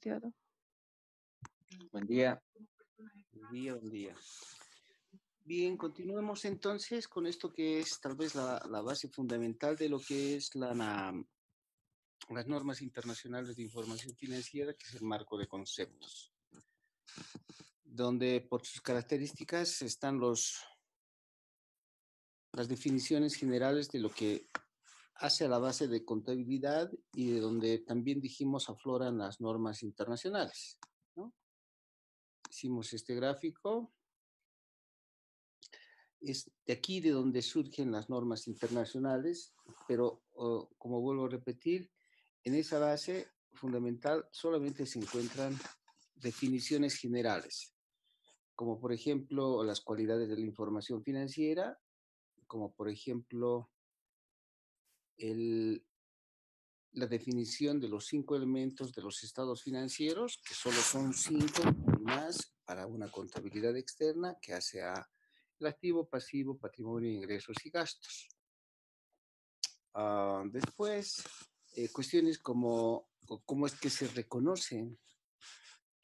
muteado. Buen día. Buen día, buen día. Bien, continuemos entonces con esto que es tal vez la base fundamental de lo que es las normas internacionales de información financiera, que es el marco de conceptos, donde por sus características están las definiciones generales de lo que hace a la base de contabilidad y de donde también dijimos afloran las normas internacionales, ¿no? Hicimos este gráfico. Es de aquí de donde surgen las normas internacionales, pero como vuelvo a repetir, en esa base fundamental solamente se encuentran definiciones generales, como por ejemplo las cualidades de la información financiera, como por ejemplo la definición de los 5 elementos de los estados financieros, que solo son 5 y más para una contabilidad externa que hace a el activo, pasivo, patrimonio, ingresos y gastos. Después, cuestiones como cómo es que se reconocen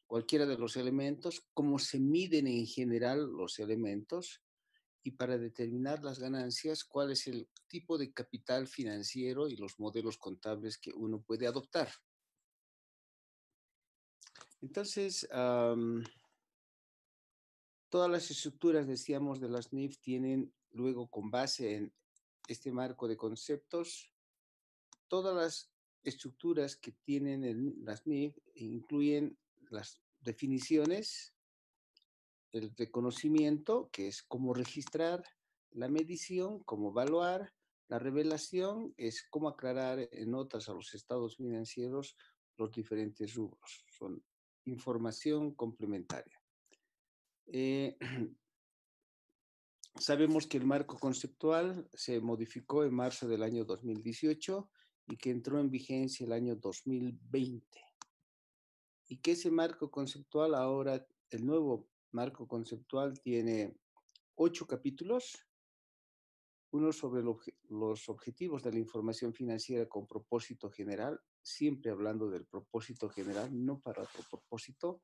cualquiera de los elementos, cómo se miden en general los elementos y para determinar las ganancias, cuál es el tipo de capital financiero y los modelos contables que uno puede adoptar. Entonces, todas las estructuras, decíamos, de las NIF tienen luego con base en este marco de conceptos, todas las estructuras que tienen las NIF incluyen las definiciones, el reconocimiento, que es cómo registrar, la medición, cómo evaluar, la revelación es cómo aclarar en notas a los estados financieros los diferentes rubros. Son información complementaria. Sabemos que el marco conceptual se modificó en marzo del año 2018 y que entró en vigencia el año 2020. Y que ese marco conceptual ahora, el nuevo marco conceptual tiene 8 capítulos, uno sobre los objetivos de la información financiera con propósito general, siempre hablando del propósito general, no para otro propósito.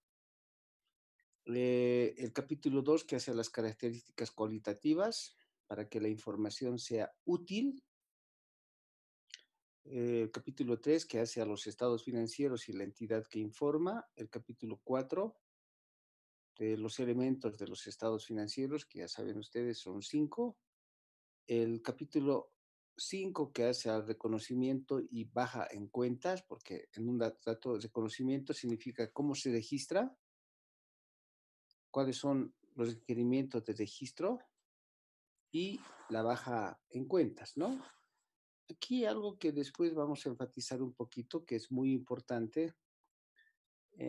El capítulo 2 que hace las características cualitativas para que la información sea útil. El capítulo 3 que hace a los estados financieros y la entidad que informa. El capítulo 4 de los elementos de los estados financieros, que ya saben ustedes son 5. El capítulo 5 que hace al reconocimiento y baja en cuentas, porque en un dato de reconocimiento significa cómo se registra, cuáles son los requerimientos de registro y la baja en cuentas, ¿no? Aquí algo que después vamos a enfatizar un poquito, que es muy importante.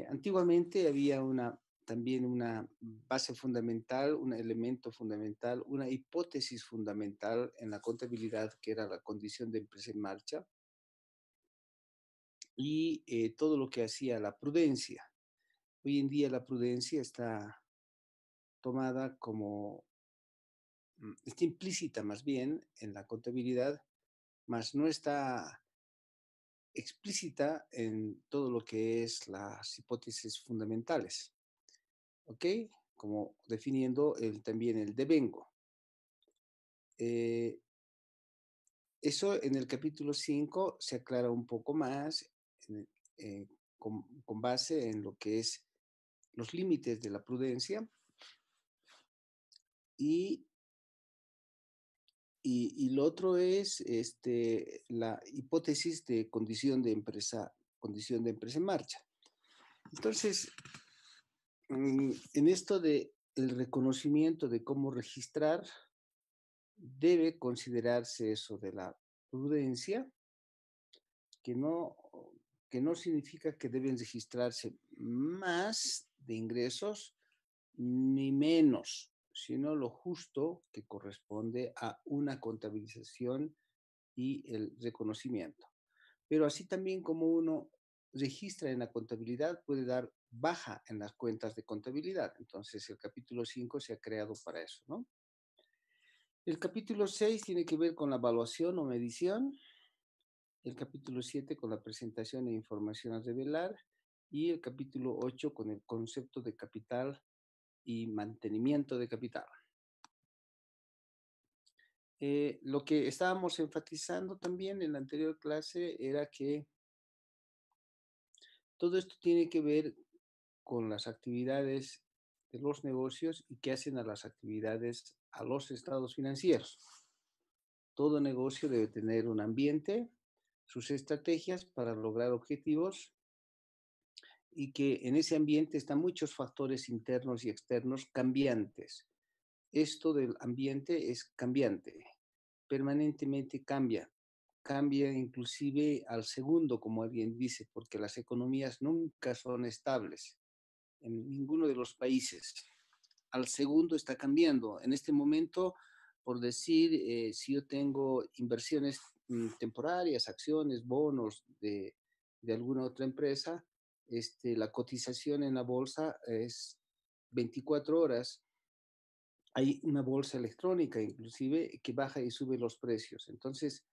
Antiguamente había también una base fundamental, un elemento fundamental, una hipótesis fundamental en la contabilidad, que era la condición de empresa en marcha, y todo lo que hacía la prudencia. Hoy en día la prudencia está tomada como, está implícita más bien en la contabilidad, mas no está explícita en todo lo que es las hipótesis fundamentales, ¿ok? Como definiendo también el devengo. Eso en el capítulo 5 se aclara un poco más con base en lo que es los límites de la prudencia y lo otro es la hipótesis de condición de empresa en marcha. Entonces, en esto de el reconocimiento de cómo registrar, debe considerarse eso de la prudencia, que no significa que deben registrarse más de ingresos ni menos, sino lo justo que corresponde a una contabilización y el reconocimiento. Pero así también como uno registra en la contabilidad, puede dar baja en las cuentas de contabilidad. Entonces, el capítulo 5 se ha creado para eso, ¿no? El capítulo 6 tiene que ver con la evaluación o medición. El capítulo 7 con la presentación e información a revelar. y el capítulo 8 con el concepto de capital y mantenimiento de capital. Lo que estábamos enfatizando también en la anterior clase era que todo esto tiene que ver con las actividades de los negocios y que hacen a las actividades a los estados financieros. Todo negocio debe tener un ambiente, sus estrategias para lograr objetivos y que en ese ambiente están muchos factores internos y externos cambiantes. Esto del ambiente es cambiante, permanentemente cambia, cambia inclusive al segundo, como alguien dice, porque las economías nunca son estables en ninguno de los países. Al segundo está cambiando. En este momento, por decir, si yo tengo inversiones temporarias, acciones, bonos de alguna otra empresa, la cotización en la bolsa es 24 horas. Hay una bolsa electrónica inclusive que baja y sube los precios. Entonces,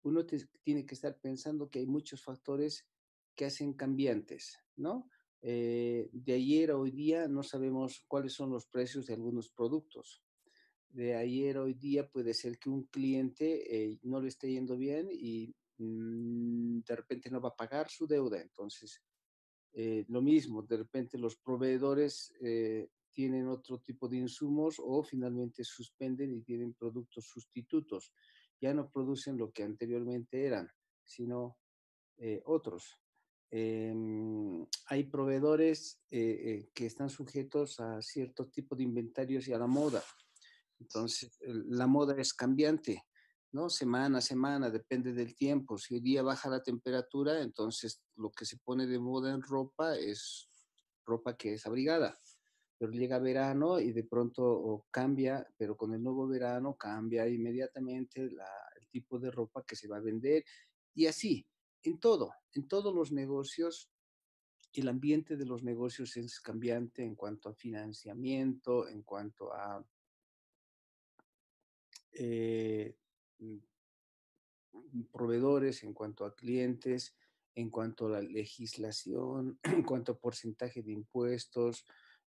uno tiene que estar pensando que hay muchos factores que hacen cambiantes, ¿no? De ayer a hoy día no sabemos cuáles son los precios de algunos productos. De ayer a hoy día puede ser que un cliente no le esté yendo bien y de repente no va a pagar su deuda. Entonces, lo mismo, de repente los proveedores tienen otro tipo de insumos o finalmente suspenden y tienen productos sustitutos. Ya no producen lo que anteriormente eran, sino otros. Hay proveedores que están sujetos a cierto tipo de inventarios y a la moda. Entonces, la moda es cambiante, ¿no? Semana a semana, depende del tiempo. Si hoy día baja la temperatura, entonces lo que se pone de moda en ropa es ropa que es abrigada. Pero llega verano y de pronto cambia, pero con el nuevo verano cambia inmediatamente el tipo de ropa que se va a vender. Y así, en todos los negocios, el ambiente de los negocios es cambiante en cuanto a financiamiento, en cuanto a eh, proveedores, en cuanto a clientes, en cuanto a la legislación, en cuanto a porcentaje de impuestos.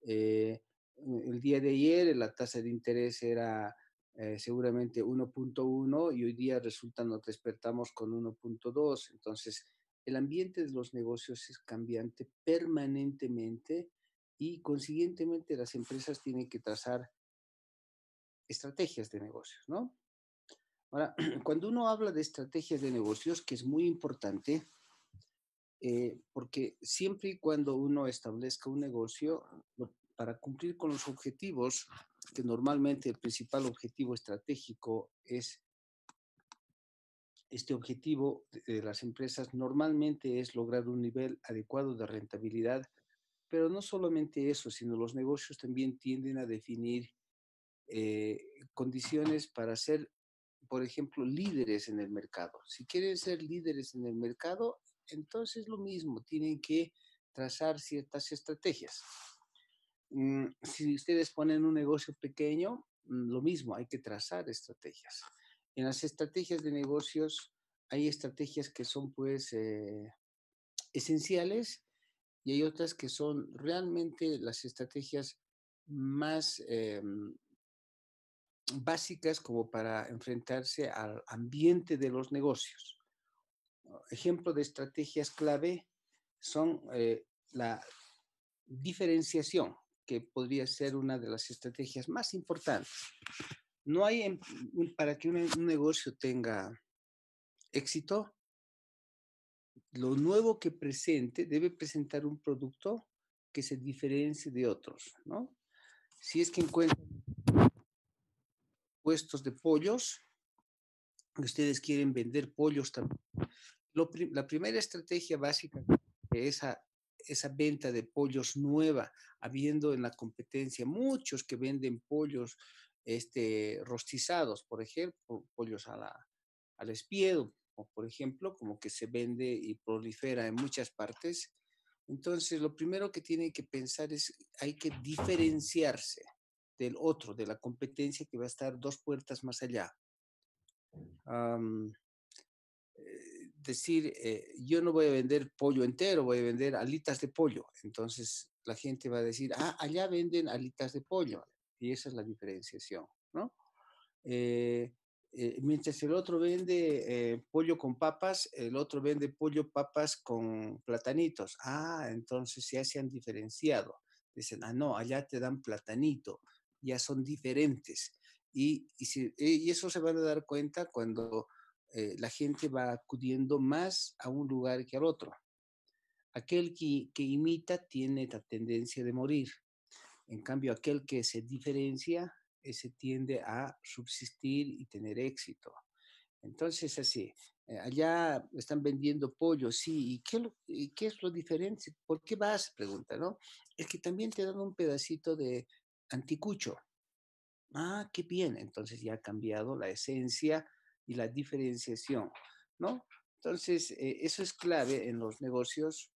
El día de ayer la tasa de interés era seguramente 1.1 y hoy día resulta nos despertamos con 1.2. Entonces, el ambiente de los negocios es cambiante permanentemente y consiguientemente las empresas tienen que trazar estrategias de negocios, ¿no? Ahora, cuando uno habla de estrategias de negocios, que es muy importante, porque siempre y cuando uno establezca un negocio, para cumplir con los objetivos, que normalmente el principal objetivo estratégico es, este objetivo de las empresas normalmente es lograr un nivel adecuado de rentabilidad, pero no solamente eso, sino los negocios también tienden a definir eh, condiciones para ser, por ejemplo, líderes en el mercado. Si quieren ser líderes en el mercado, entonces lo mismo, tienen que trazar ciertas estrategias. Si ustedes ponen un negocio pequeño, lo mismo, hay que trazar estrategias. En las estrategias de negocios hay estrategias que son pues esenciales y hay otras que son realmente las estrategias más básicas como para enfrentarse al ambiente de los negocios. Ejemplo de estrategias clave son la diferenciación, que podría ser una de las estrategias más importantes. No hay, para que un negocio tenga éxito, lo nuevo que presente debe presentar un producto que se diferencie de otros, ¿no? Si es que encuentran puestos de pollos, ustedes quieren vender pollos también. La primera estrategia básica de esa venta de pollos nueva, habiendo en la competencia muchos que venden pollos rostizados, por ejemplo, pollos al espiedo, o por ejemplo, como que se vende y prolifera en muchas partes. Entonces, lo primero que tienen que pensar es, hay que diferenciarse del otro, de la competencia que va a estar dos puertas más allá. Um, decir, yo no voy a vender pollo entero, voy a vender alitas de pollo. Entonces la gente va a decir, ah, allá venden alitas de pollo. Y esa es la diferenciación, ¿no? Eh, Mientras el otro vende pollo con papas, el otro vende pollo papas con platanitos. Ah, entonces ya se han diferenciado. Dicen, ah, no, allá te dan platanito, ya son diferentes. Y eso se van a dar cuenta cuando la gente va acudiendo más a un lugar que al otro. Aquel que imita tiene la tendencia de morir. En cambio, aquel que se diferencia, ese tiende a subsistir y tener éxito. Entonces, así, allá están vendiendo pollo, sí, ¿y qué es lo diferente? ¿Por qué vas? Pregunta, ¿no? Es que también te dan un pedacito de anticucho. Ah, qué bien. Entonces ya ha cambiado la esencia y la diferenciación, ¿no? Entonces, eso es clave en los negocios.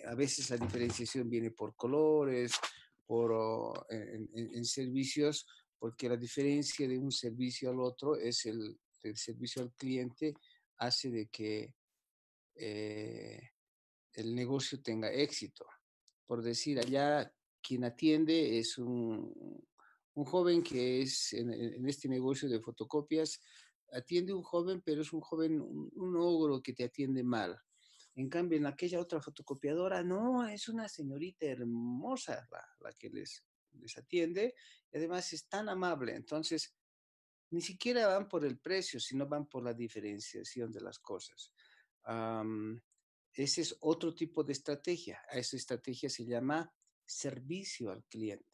A veces la diferenciación viene por colores, en servicios, porque la diferencia de un servicio al otro es el servicio al cliente hace de que eh, el negocio tenga éxito. Por decir, allá quien atiende es un joven que es en este negocio de fotocopias, atiende un joven, pero es un joven, un ogro que te atiende mal. En cambio, en aquella otra fotocopiadora, no, es una señorita hermosa la que les atiende y además es tan amable. Entonces, ni siquiera van por el precio, sino van por la diferenciación de las cosas. Am, Ese es otro tipo de estrategia. A esa estrategia se llama servicio al cliente.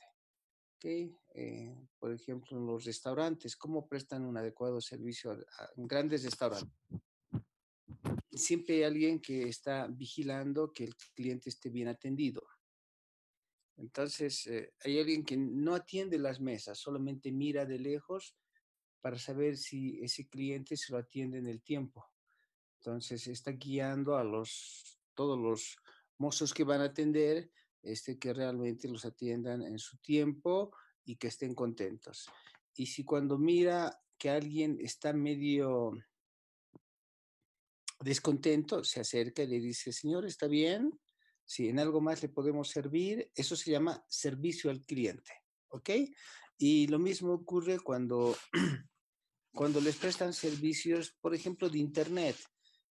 ¿Okay? Por ejemplo, en los restaurantes, ¿cómo prestan un adecuado servicio en grandes restaurantes? Siempre hay alguien que está vigilando que el cliente esté bien atendido. Entonces, hay alguien que no atiende las mesas, solamente mira de lejos para saber si ese cliente se lo atiende en el tiempo. Entonces, está guiando a todos los mozos que van a atender, que realmente los atiendan en su tiempo y que estén contentos. Y si cuando mira que alguien está medio descontento, se acerca y le dice, señor, ¿está bien? Si en algo más le podemos servir, eso se llama servicio al cliente, ¿ok? Y lo mismo ocurre cuando les prestan servicios, por ejemplo, de Internet.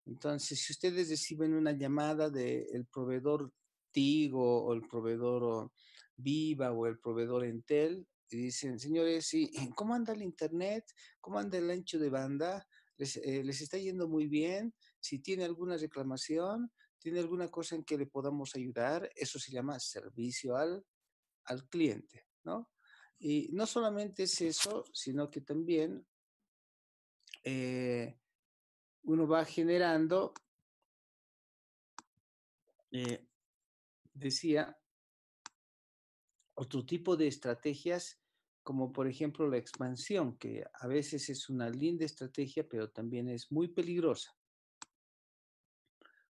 Entonces, si ustedes reciben una llamada del proveedor Tigo o el proveedor Viva o el proveedor Entel, y dicen, señores, sí, ¿cómo anda el Internet? ¿Cómo anda el ancho de banda? ¿Les está yendo muy bien? Si tiene alguna reclamación, tiene alguna cosa en que le podamos ayudar, eso se llama servicio al cliente, ¿no? Y no solamente es eso, sino que también eh, uno va generando, eh, decía, otro tipo de estrategias, como por ejemplo la expansión, que a veces es una linda estrategia, pero también es muy peligrosa.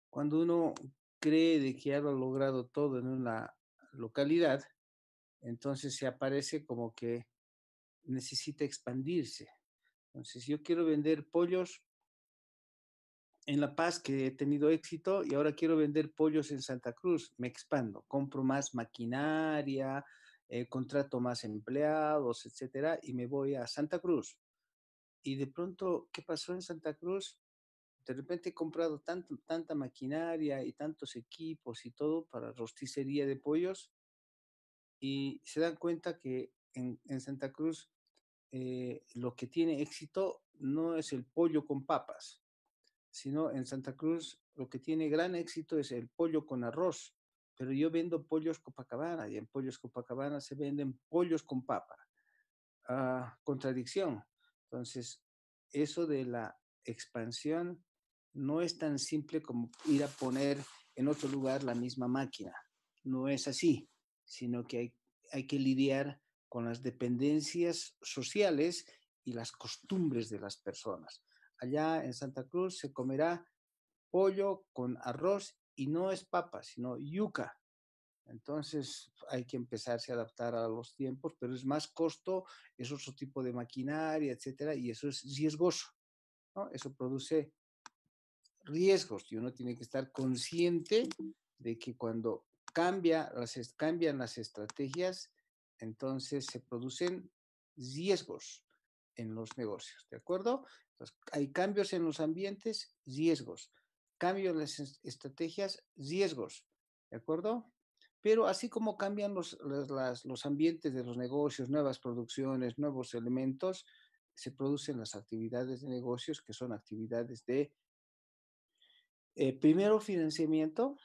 Cuando uno cree de que ya lo ha logrado todo en una localidad, entonces se aparece como que necesita expandirse. Entonces, yo quiero vender pollos en La Paz, que he tenido éxito, y ahora quiero vender pollos en Santa Cruz. Me expando, compro más maquinaria, contrato más empleados, etcétera, y me voy a Santa Cruz. Y de pronto, ¿qué pasó en Santa Cruz? De repente he comprado tanta maquinaria y tantos equipos y todo para rosticería de pollos, y se dan cuenta que en Santa Cruz lo que tiene éxito no es el pollo con papas, sino en Santa Cruz lo que tiene gran éxito es el pollo con arroz. Pero yo vendo pollos Copacabana y en pollos Copacabana se venden pollos con papa. Contradicción. Entonces, eso de la expansión no es tan simple como ir a poner en otro lugar la misma máquina. No es así, sino que hay que lidiar con las dependencias sociales y las costumbres de las personas. Allá en Santa Cruz se comerá pollo con arroz y no es papa, sino yuca. Entonces hay que empezarse a adaptar a los tiempos, pero es más costo, es otro tipo de maquinaria, etcétera, y eso es riesgoso, ¿no? Eso produce riesgos y uno tiene que estar consciente de que cuando cambian las estrategias, entonces se producen riesgos en los negocios, ¿de acuerdo? Entonces, hay cambios en los ambientes, riesgos. Cambios en las estrategias, riesgos, ¿de acuerdo? Pero así como cambian los ambientes de los negocios, nuevas producciones, nuevos elementos, se producen las actividades de negocios que son actividades de, primero, financiamiento,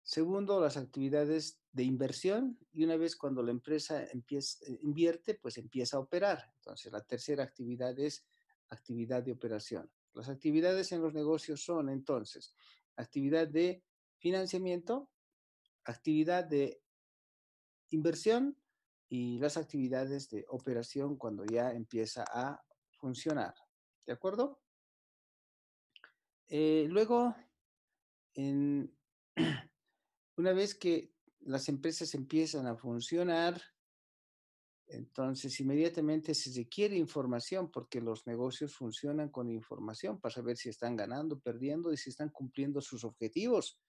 segundo, las actividades de inversión y una vez cuando la empresa invierte, pues empieza a operar. Entonces, la tercera actividad es actividad de operación. Las actividades en los negocios son entonces actividad de financiamiento, actividad de inversión y las actividades de operación cuando ya empieza a funcionar. ¿De acuerdo? Luego, en, una vez que las empresas empiezan a funcionar, entonces inmediatamente se requiere información porque los negocios funcionan con información para saber si están ganando, perdiendo y si están cumpliendo sus objetivos,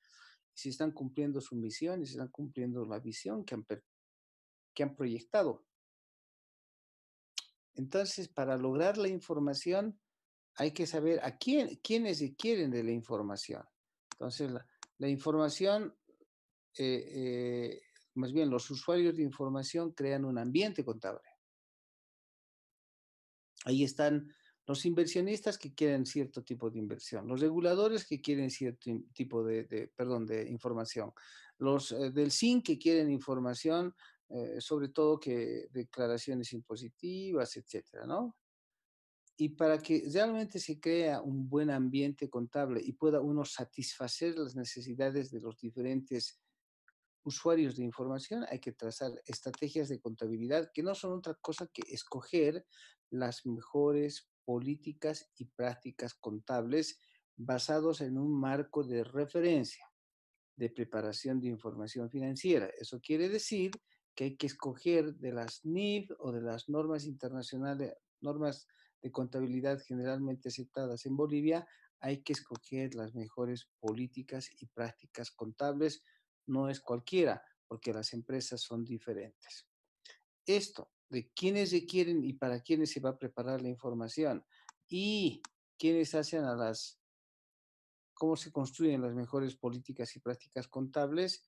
si están cumpliendo su misión y si están cumpliendo la visión que han proyectado. Entonces, para lograr la información, hay que saber quiénes requieren de la información. Entonces, la información, más bien los usuarios de información crean un ambiente contable. Ahí están los inversionistas que quieren cierto tipo de inversión, los reguladores que quieren cierto tipo de información, los del SIN que quieren información, sobre todo que declaraciones impositivas, etcétera, ¿no? Y para que realmente se crea un buen ambiente contable y pueda uno satisfacer las necesidades de los diferentes usuarios de información, hay que trazar estrategias de contabilidad que no son otra cosa que escoger las mejores políticas y prácticas contables basados en un marco de referencia de preparación de información financiera. Eso quiere decir que hay que escoger de las NIF o de las normas internacionales, normas de contabilidad generalmente aceptadas en Bolivia, hay que escoger las mejores políticas y prácticas contables. No es cualquiera, porque las empresas son diferentes. Esto de quiénes requieren y para quiénes se va a preparar la información y quiénes hacen a las cómo se construyen las mejores políticas y prácticas contables,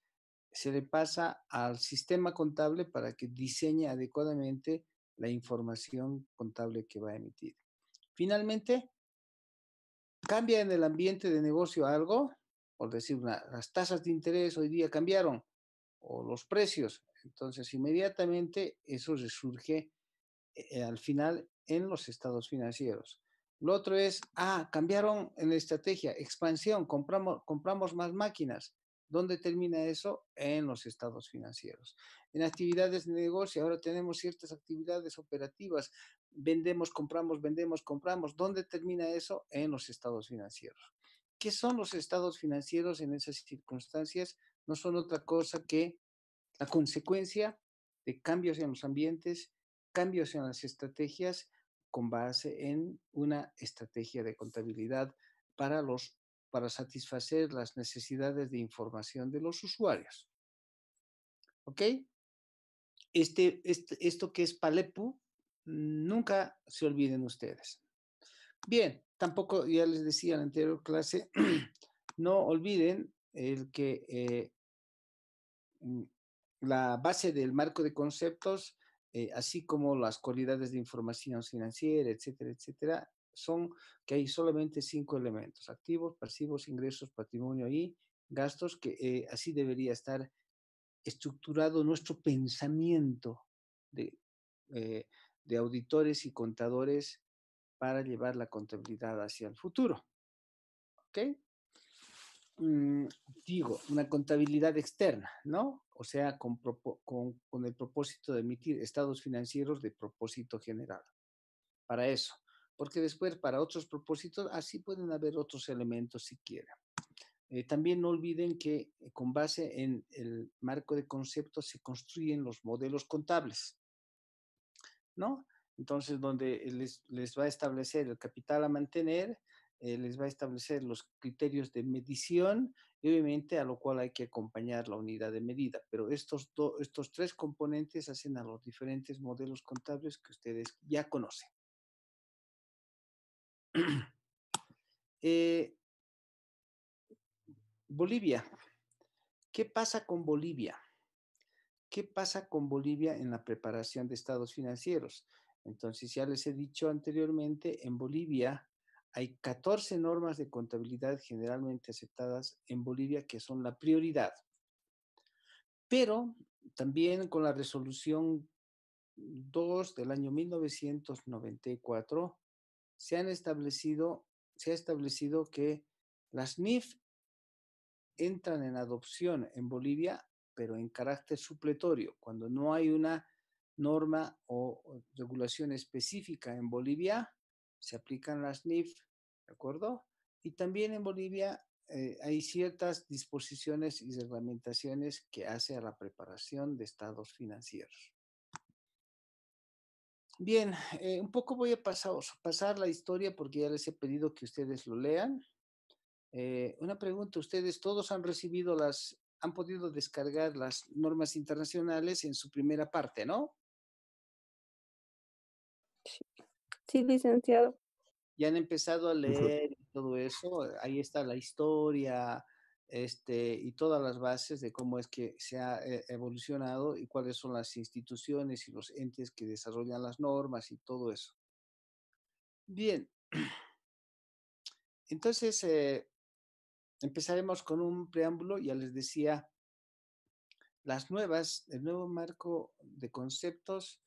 se le pasa al sistema contable para que diseñe adecuadamente la información contable que va a emitir. Finalmente, cambia en el ambiente de negocio algo, por decir, las tasas de interés hoy día cambiaron, o los precios. Entonces, inmediatamente eso resurge al final en los estados financieros. Lo otro es, cambiaron en la estrategia, expansión, compramos más máquinas. ¿Dónde termina eso? En los estados financieros. En actividades de negocio, ahora tenemos ciertas actividades operativas, vendemos, compramos, vendemos, compramos. ¿Dónde termina eso? En los estados financieros. ¿Qué son los estados financieros en esas circunstancias? No son otra cosa que la consecuencia de cambios en los ambientes, cambios en las estrategias con base en una estrategia de contabilidad para para satisfacer las necesidades de información de los usuarios. ¿Ok? Esto que es Palepu, nunca se olviden ustedes. Bien, tampoco, ya les decía en la anterior clase, no olviden el que la base del marco de conceptos, así como las cualidades de información financiera, etcétera, etcétera, son que hay solamente 5 elementos: activos, pasivos, ingresos, patrimonio y gastos, que así debería estar estructurado nuestro pensamiento de, eh, de auditores y contadores para llevar la contabilidad hacia el futuro. ¿Ok? mm, Digo, una contabilidad externa, ¿no? O sea, con el propósito de emitir estados financieros de propósito general. Para eso. Porque después, para otros propósitos, así pueden haber otros elementos si quieren. También no olviden que con base en el marco de conceptos se construyen los modelos contables, ¿no? Entonces, donde les va a establecer el capital a mantener, les va a establecer los criterios de medición y obviamente a lo cual hay que acompañar la unidad de medida. Pero estos tres componentes hacen a los diferentes modelos contables que ustedes ya conocen. Bolivia. ¿Qué pasa con Bolivia? ¿Qué pasa con Bolivia en la preparación de estados financieros? Entonces, ya les he dicho anteriormente, en Bolivia hay 14 normas de contabilidad generalmente aceptadas en Bolivia que son la prioridad. Pero también con la resolución 2 del año 1994 se ha establecido que las NIF entran en adopción en Bolivia, pero en carácter supletorio, cuando no hay una norma o regulación específica en Bolivia, se aplican las NIF, ¿de acuerdo? Y también en Bolivia hay ciertas disposiciones y reglamentaciones que hace a la preparación de estados financieros. Bien, un poco voy a pasar la historia porque ya les he pedido que ustedes lo lean. Una pregunta, ¿ustedes todos han podido descargar las normas internacionales en su primera parte, ¿no? Sí, licenciado. Ya han empezado a leer y todo eso, ahí está la historia, y todas las bases de cómo es que se ha evolucionado y cuáles son las instituciones y los entes que desarrollan las normas y todo eso. Bien, entonces empezaremos con un preámbulo, ya les decía. El nuevo marco de conceptos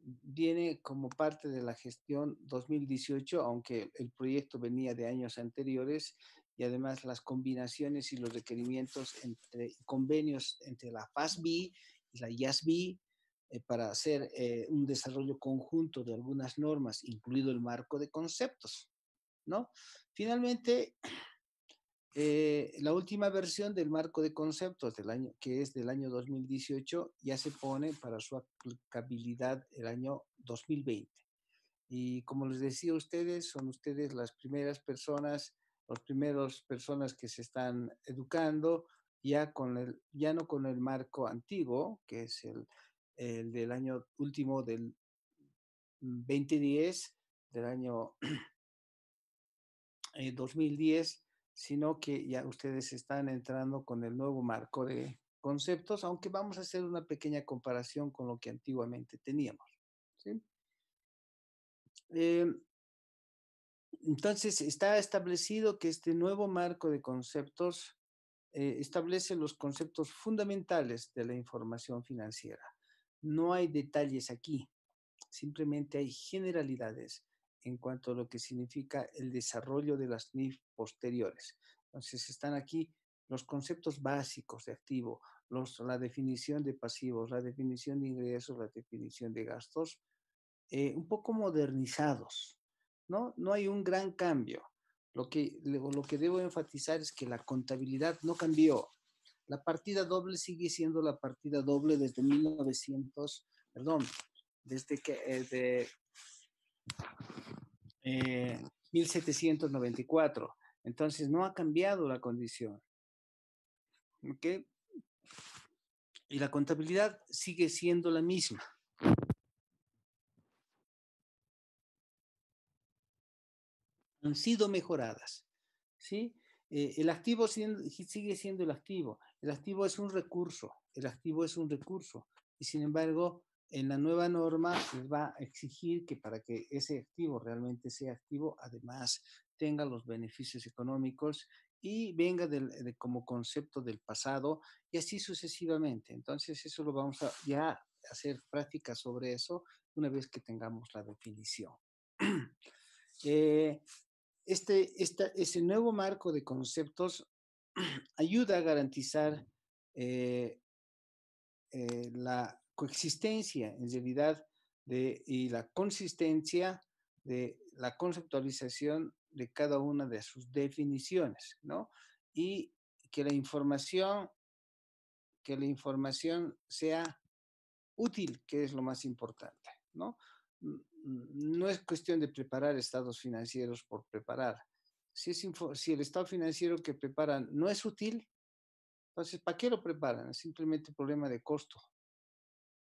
viene como parte de la gestión 2018, aunque el proyecto venía de años anteriores, y además las combinaciones y los requerimientos entre convenios entre la FASB y la IASB para hacer un desarrollo conjunto de algunas normas, incluido el marco de conceptos, ¿no? Finalmente, la última versión del marco de conceptos que es del año 2018, ya se pone para su aplicabilidad el año 2020. Y como les decía a ustedes, son ustedes las primeras personas que se están educando ya no con el marco antiguo, que es el del año último del 2010, del año 2010, sino que ya ustedes están entrando con el nuevo marco de conceptos, aunque vamos a hacer una pequeña comparación con lo que antiguamente teníamos. ¿Sí? Entonces, está establecido que este nuevo marco de conceptos establece los conceptos fundamentales de la información financiera. No hay detalles aquí, simplemente hay generalidades en cuanto a lo que significa el desarrollo de las NIF posteriores. Entonces están aquí los conceptos básicos de activo, la definición de pasivos, la definición de ingresos, la definición de gastos, un poco modernizados, ¿no? No hay un gran cambio. Lo que debo enfatizar es que la contabilidad no cambió. La partida doble sigue siendo la partida doble desde 1900, perdón, desde que de 1794. Entonces no ha cambiado la condición. ¿Ok? Y la contabilidad sigue siendo la misma. Han sido mejoradas. ¿Sí? El activo sigue siendo el activo. El activo es un recurso. El activo es un recurso. Y sin embargo, en la nueva norma les va a exigir que para que ese activo realmente sea activo, además tenga los beneficios económicos y venga como concepto del pasado y así sucesivamente. Entonces, eso lo vamos a ya hacer práctica sobre eso una vez que tengamos la definición. Ese nuevo marco de conceptos ayuda a garantizar la coexistencia, en realidad, y la consistencia de la conceptualización de cada una de sus definiciones, ¿no? Y que que la información sea útil, que es lo más importante, ¿no? No es cuestión de preparar estados financieros por preparar, si el estado financiero que preparan no es útil, entonces, ¿para qué lo preparan? Es simplemente un problema de costo,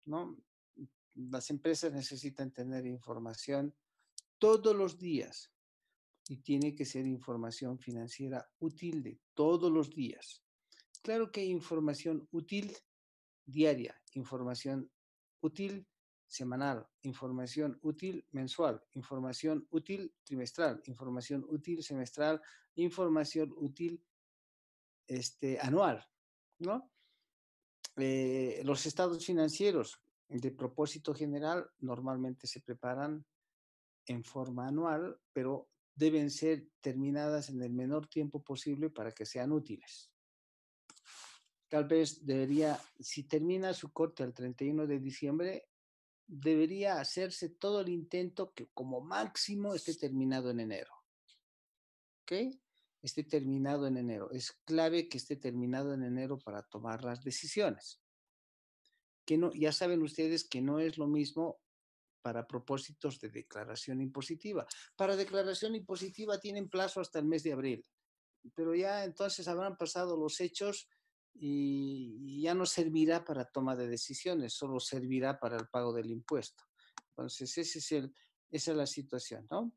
¿no? Las empresas necesitan tener información todos los días y tiene que ser información financiera útil de todos los días. Claro que hay información útil diaria, información útil semanal, información útil mensual, información útil trimestral, información útil semestral, información útil anual, ¿no? Los estados financieros de propósito general normalmente se preparan en forma anual, pero deben ser terminadas en el menor tiempo posible para que sean útiles. Tal vez debería, si termina su corte el 31 de diciembre, debería hacerse todo el intento que como máximo esté terminado en enero. ¿Ok? Esté terminado en enero. Es clave que esté terminado en enero para tomar las decisiones. Que no, ya saben ustedes que no es lo mismo para propósitos de declaración impositiva. Para declaración impositiva tienen plazo hasta el mes de abril, pero ya entonces habrán pasado los hechos y ya no servirá para toma de decisiones, solo servirá para el pago del impuesto. Entonces, esa es la situación, ¿no?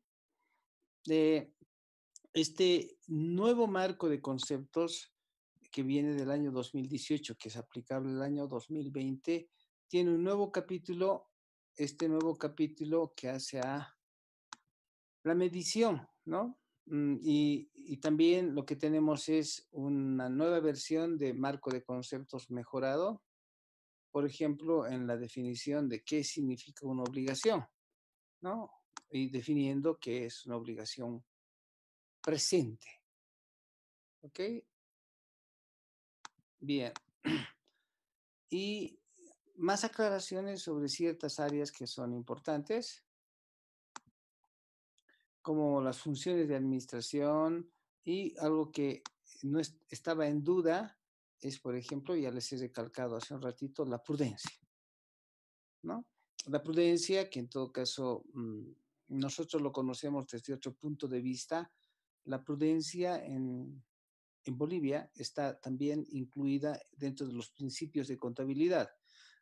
Este nuevo marco de conceptos que viene del año 2018, que es aplicable al año 2020, tiene un nuevo capítulo, este nuevo capítulo que hace a la medición, ¿no? Y también lo que tenemos es una nueva versión de marco de conceptos mejorado, por ejemplo, en la definición de qué significa una obligación, ¿no? Y definiendo qué es una obligación presente, ¿ok? Bien. Y más aclaraciones sobre ciertas áreas que son importantes, como las funciones de administración y algo que no estaba en duda es, por ejemplo, ya les he recalcado hace un ratito, la prudencia, ¿no? La prudencia, que en todo caso nosotros lo conocemos desde otro punto de vista, la prudencia en Bolivia está también incluida dentro de los principios de contabilidad.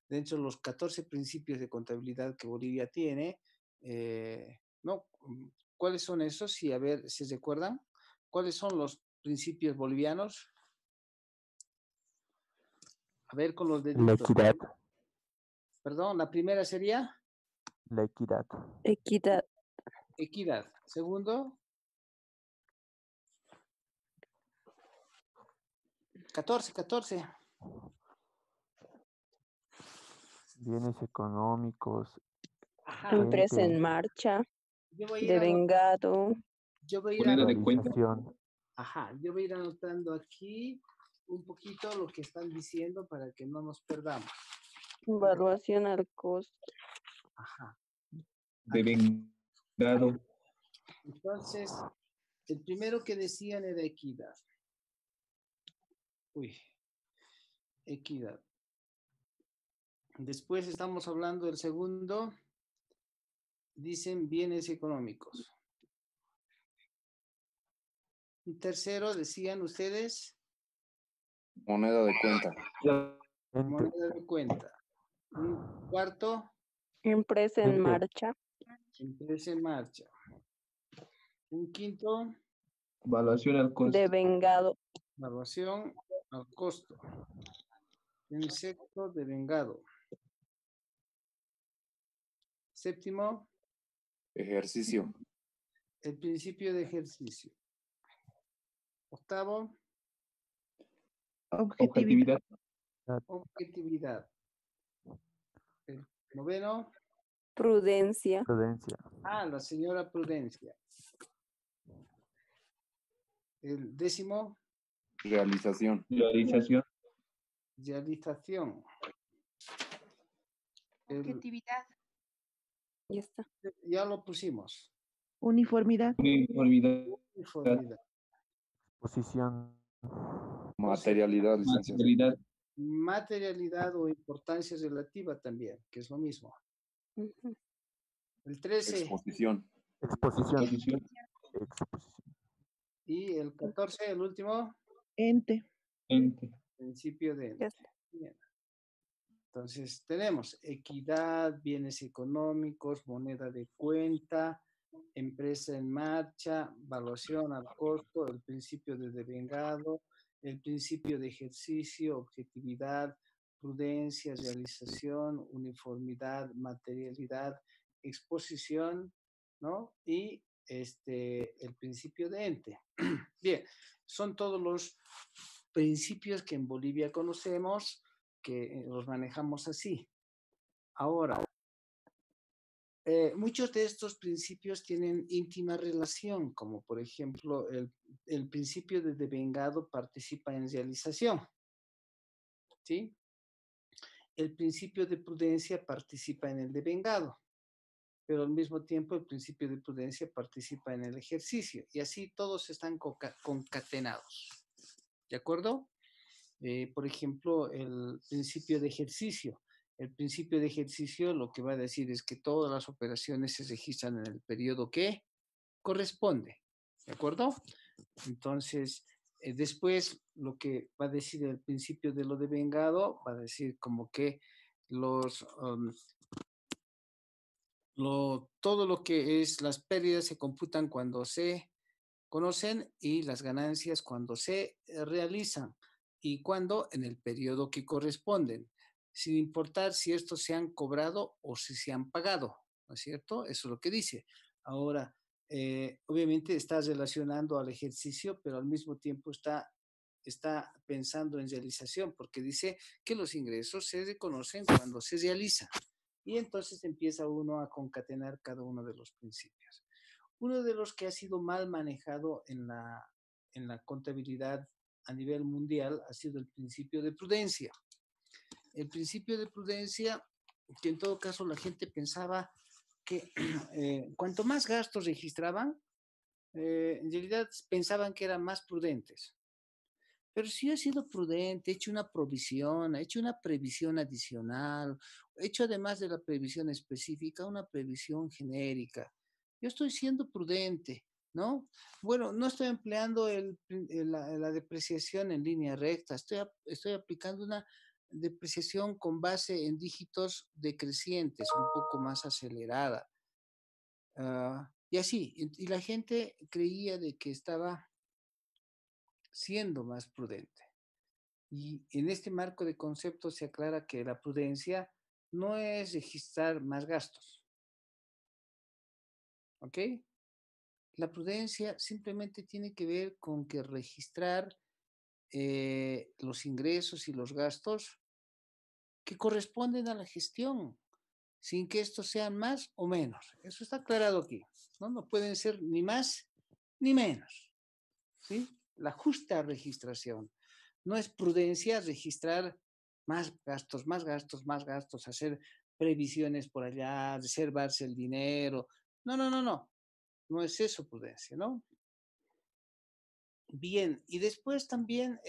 Dentro de los 14 principios de contabilidad que Bolivia tiene, ¿no? ¿Cuáles son esos? Si a ver si recuerdan, ¿cuáles son los principios bolivianos? A ver con los deditos. La equidad. Perdón, la primera sería La equidad. Equidad. equidad. Segundo, 14. Bienes económicos. Ajá. Empresa en Gente, marcha. Yo voy a ir Devengado. yo voy a ir Moneda de cuenta. realización. Ajá, yo voy a ir anotando aquí un poquito lo que están diciendo para que no nos perdamos. Evaluación al costo. Ajá. Devengado. Entonces, el primero que decían era equidad. Uy, equidad. Después estamos hablando del segundo. Dicen bienes económicos. Un tercero, decían ustedes, Moneda de cuenta. Gente, moneda de cuenta. Un cuarto, Empresa en Gente. marcha. empresa en marcha. Un quinto, Evaluación al costo. Devengado. evaluación al costo. Un sexto, devengado. Séptimo, Ejercicio. el principio de ejercicio. Octavo, Objetividad. objetividad. El noveno, Prudencia. prudencia. la señora Prudencia. El décimo, Realización. Realización. realización. Objetividad. Ya está. Ya lo pusimos. Uniformidad. Uniformidad. Uniformidad. Posición. Materialidad, licenciado. Materialidad o importancia relativa también, que es lo mismo. Ujú. El 13, Exposición. Exposición. Exposición. Exposición. Y el 14, el último, Ente. principio de Ya ente. está. Bien. Entonces, tenemos equidad, bienes económicos, moneda de cuenta, empresa en marcha, evaluación al costo, el principio de devengado, el principio de ejercicio, objetividad, prudencia, realización, uniformidad, materialidad, exposición, ¿no? Y el principio de ente. Bien, son todos los principios que en Bolivia conocemos, que los manejamos así. Ahora, muchos de estos principios tienen íntima relación, como por ejemplo el principio de devengado participa en realización, ¿sí? El principio de prudencia participa en el devengado, pero al mismo tiempo el principio de prudencia participa en el ejercicio, y así todos están concatenados, ¿de acuerdo? Por ejemplo, el principio de ejercicio. El principio de ejercicio lo que va a decir es que todas las operaciones se registran en el periodo que corresponde, ¿de acuerdo? Entonces, después lo que va a decir el principio de lo devengado, va a decir como que todo lo que es las pérdidas se computan cuando se conocen y las ganancias cuando se realizan y cuando en el periodo que corresponden, sin importar si estos se han cobrado o si se han pagado, ¿no es cierto? Eso es lo que dice. Ahora, obviamente está relacionando al ejercicio, pero al mismo tiempo está pensando en realización, porque dice que los ingresos se reconocen cuando se realizan. Y entonces empieza uno a concatenar cada uno de los principios. Uno de los que ha sido mal manejado en la contabilidad a nivel mundial ha sido el principio de prudencia. El principio de prudencia, que en todo caso la gente pensaba que cuanto más gastos registraban, en realidad pensaban que eran más prudentes. Pero si yo he sido prudente, he hecho una provisión, he hecho una previsión adicional, he hecho además de la previsión específica, una previsión genérica. Yo estoy siendo prudente, ¿no? Bueno, no estoy empleando la depreciación en línea recta, estoy aplicando una depreciación con base en dígitos decrecientes, un poco más acelerada. Y así, y la gente creía de que estaba siendo más prudente. Y en este marco de conceptos se aclara que la prudencia no es registrar más gastos, ¿ok? La prudencia simplemente tiene que ver con que registrar los ingresos y los gastos que corresponden a la gestión, sin que estos sean más o menos. Eso está aclarado aquí, ¿no? No pueden ser ni más ni menos, ¿sí? La justa registración. No es prudencia registrar más gastos, más gastos, más gastos, hacer previsiones por allá, reservarse el dinero. No, no, no, no. No es eso prudencia, ¿no? Bien, y después también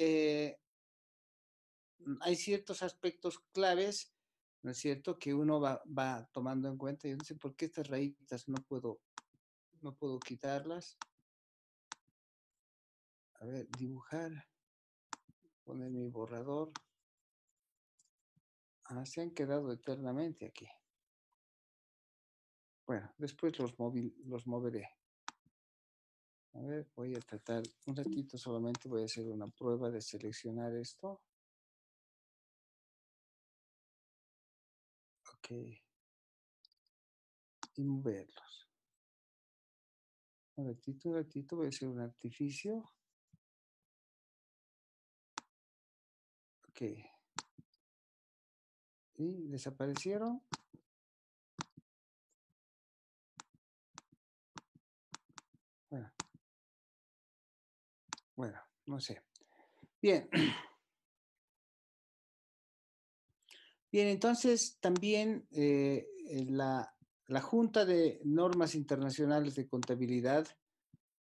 hay ciertos aspectos claves, ¿no es cierto?, que uno va tomando en cuenta. Yo no sé por qué estas rayitas no puedo quitarlas. A ver, dibujar, poner mi borrador. Se han quedado eternamente aquí. Bueno, después los moveré. A ver, voy a tratar un ratito solamente, voy a hacer una prueba de seleccionar esto. Ok. Y moverlos. Un ratito, voy a hacer un artificio. Ok. ¿Y desaparecieron? Bueno, no sé. Bien. Bien, entonces también la Junta de Normas Internacionales de Contabilidad,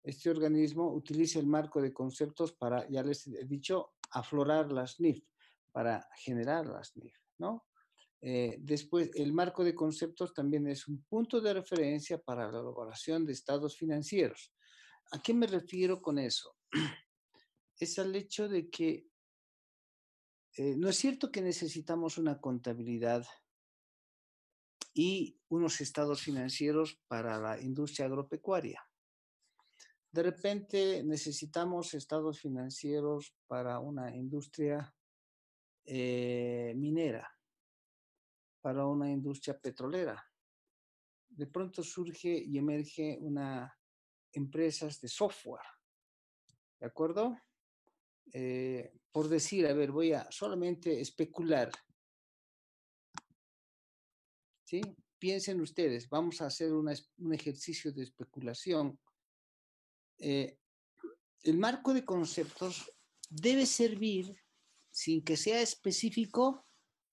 este organismo utiliza el marco de conceptos para, ya les he dicho, aflorar las NIF, para generar las NIF, ¿no? Después, el marco de conceptos también es un punto de referencia para la elaboración de estados financieros. ¿A qué me refiero con eso? Es al hecho de que no es cierto que necesitamos una contabilidad y unos estados financieros para la industria agropecuaria. De repente necesitamos estados financieros para una industria minera, para una industria petrolera. De pronto surge y emerge una empresas de software, ¿de acuerdo? Por decir, a ver, voy a solamente especular, ¿sí? Piensen ustedes, vamos a hacer un ejercicio de especulación. El marco de conceptos debe servir, sin que sea específico,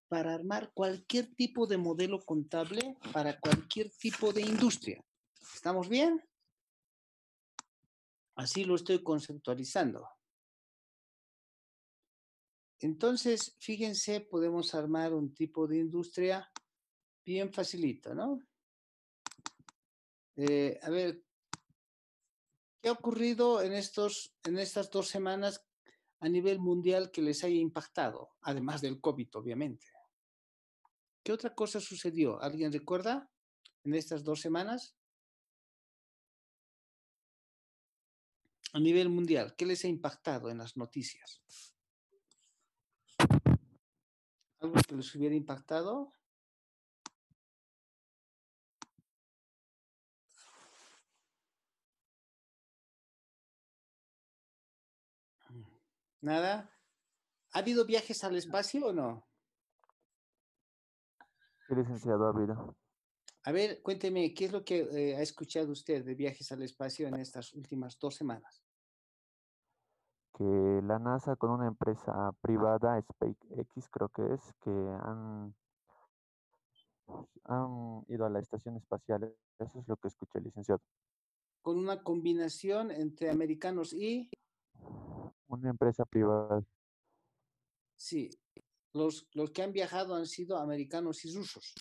para armar cualquier tipo de modelo contable para cualquier tipo de industria. ¿Estamos bien? Así lo estoy conceptualizando. Entonces, fíjense, podemos armar un tipo de industria bien facilito, ¿no? A ver, ¿qué ha ocurrido en estas 2 semanas a nivel mundial que les haya impactado? Además del COVID, obviamente. ¿Qué otra cosa sucedió? ¿Alguien recuerda en estas 2 semanas? A nivel mundial, ¿qué les ha impactado en las noticias? ¿Algo que les hubiera impactado? ¿Nada? ¿Ha habido viajes al espacio o no? Sí, licenciado, ha habido A ver, cuénteme, ¿qué es lo que ha escuchado usted de viajes al espacio en estas últimas 2 semanas? que la NASA con una empresa privada, SpaceX creo que es, que han ido a la estación espacial. Eso es lo que escuché, licenciado. Con una combinación entre americanos y, Una empresa privada. sí, los que han viajado han sido americanos y rusos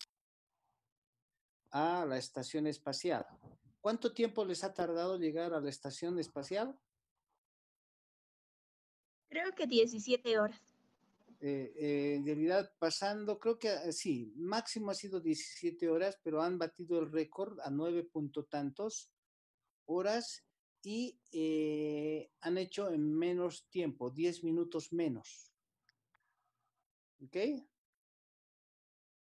a la estación espacial. ¿Cuánto tiempo les ha tardado llegar a la estación espacial? Creo que 17 horas. En realidad pasando, creo que sí, máximo ha sido 17 horas, pero han batido el récord a 9 punto tantos horas y han hecho en menos tiempo, 10 minutos menos. ¿Ok?